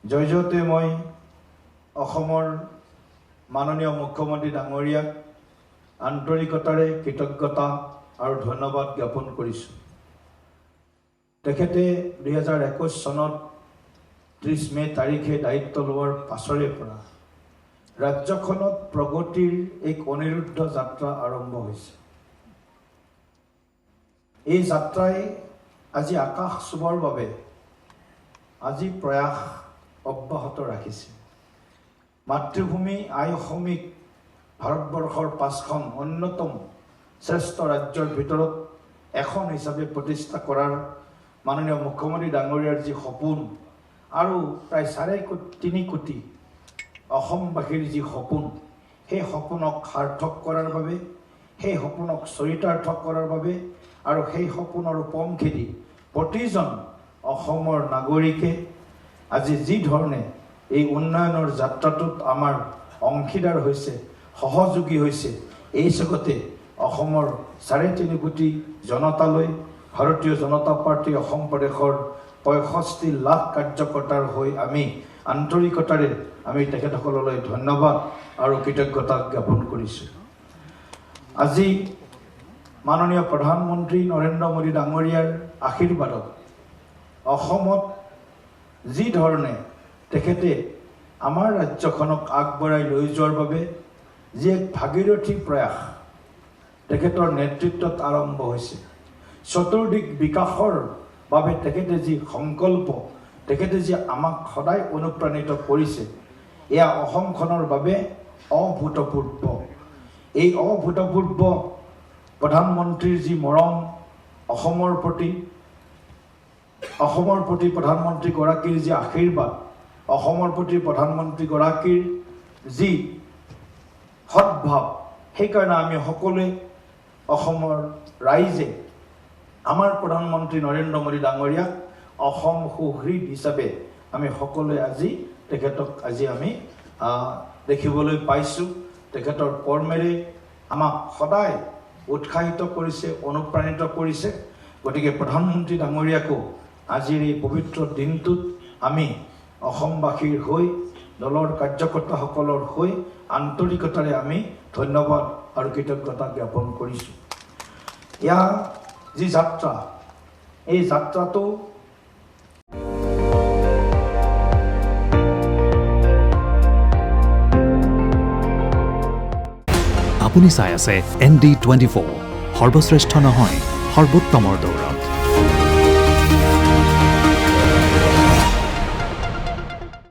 জয়তে মই অসমৰ মাননীয় মুখ্যমন্ত্ৰী ডাঙৰীয়াক আন্তৰিকতাৰে কৃতজ্ঞতা আৰু ধন্যবাদ জ্ঞাপন কৰিছোঁ। তেখেতে 2021 চনত 30 মে তাৰিখে দায়িত্ব লোৱাৰ পাছৰে পৰা ৰাজ্যখনত প্ৰগতিৰ এক অনিৰুদ্ধ যাত্ৰা আৰম্ভ হৈছে। এই যাত্ৰাই আজি আকাশ চুবৰ বাবে আজি প্ৰয়াস অব্যাহত ৰাখিছে। মাতৃভূমি আই অসমীক ভাৰতবৰ্ষৰ 5খন অন্যতম শ্ৰেষ্ঠ ৰাজ্যৰ ভিতৰত এখন হিচাপে প্ৰতিষ্ঠা কৰাৰ মাননীয় মুখ্যমন্ত্ৰী ডাঙৰীয়াৰ যি সপোন আৰু প্ৰায় 3.5 কোটি অসমবাসীৰ যি সপোন, সেই সপোনক সাৰ্থক কৰাৰ বাবে, সেই সপোনক চৰিতাৰ্থ কৰাৰ বাবে আৰু সেই সপোনৰ উপমখেদি প্ৰতিজন অসমৰ নাগৰিকে আজি যি ধৰণে এই উন্নয়নৰ যাত্ৰাটোত আমাৰ অংশীদাৰ হৈছে, সহযোগী হৈছে, এই জগতে অসমৰ 3.5 কোটি জনতালৈ ভাৰতীয় জনতা পাৰ্টি অসম প্ৰদেশৰ 65 লাখ কাৰ্যকৰ্তাৰ হৈ আমি আন্তৰিকতাৰে আমি তেখেতসকললৈ ধন্যবাদ আৰু কৃতজ্ঞতা জ্ঞাপন কৰিছোঁ। আজি মাননীয় প্ৰধানমন্ত্ৰী নৰেন্দ্ৰ মোদী ডাঙৰীয়াৰ আশীৰ্বাদত অসমত যি ধৰণে তেখেতে আমাৰ ৰাজ্যখনক আগবঢ়াই লৈ যোৱাৰ বাবে যি এক ভাগীৰথী প্ৰয়াস তেখেতৰ নেতৃত্বত আৰম্ভ হৈছে, চতুৰ্দিশ বিকাশৰ বাবে তেখেতে যি সংকল্প, তেখেতে যি আমাক সদায় অনুপ্ৰাণিত কৰিছে, এয়া অসমখনৰ বাবে অভূতপূৰ্ব। এই অভূতপূৰ্ব প্ৰধানমন্ত্ৰীৰ যি মৰম, অসমৰ প্ৰতি প্ৰধানমন্ত্ৰীগৰাকীৰ যি আশীৰ্বাদ, অসমৰ প্ৰতি প্ৰধানমন্ত্ৰীগৰাকীৰ যি সদ্ভাৱ, সেইকাৰণে আমি সকলোৱে অসমৰ ৰাইজে আমাৰ প্ৰধানমন্ত্ৰী নৰেন্দ্ৰ মোদী ডাঙৰীয়াক অসম সুহৃদ হিচাপে আমি সকলোৱে আজি তেখেতক আমি দেখিবলৈ পাইছোঁ। তেখেতৰ কৰ্মেৰে আমাক সদায় উৎসাহিত কৰিছে, অনুপ্ৰাণিত কৰিছে। গতিকে প্ৰধানমন্ত্ৰী ডাঙৰীয়াকো আজিৰ এই পবিত্ৰ দিনটোত আমি অসমবাসীৰ হৈ, দলৰ কাৰ্যকৰ্তাসকলৰ হৈ আন্তৰিকতাৰে আমি ধন্যবাদ আৰু কৃতজ্ঞতা জ্ঞাপন কৰিছোঁ। ইয়াৰ যি যাত্ৰা, এই যাত্ৰাটো আপুনি চাই আছে ND24, সৰ্বশ্ৰেষ্ঠ নহয় সৰ্বোত্তমৰ দৌৰা।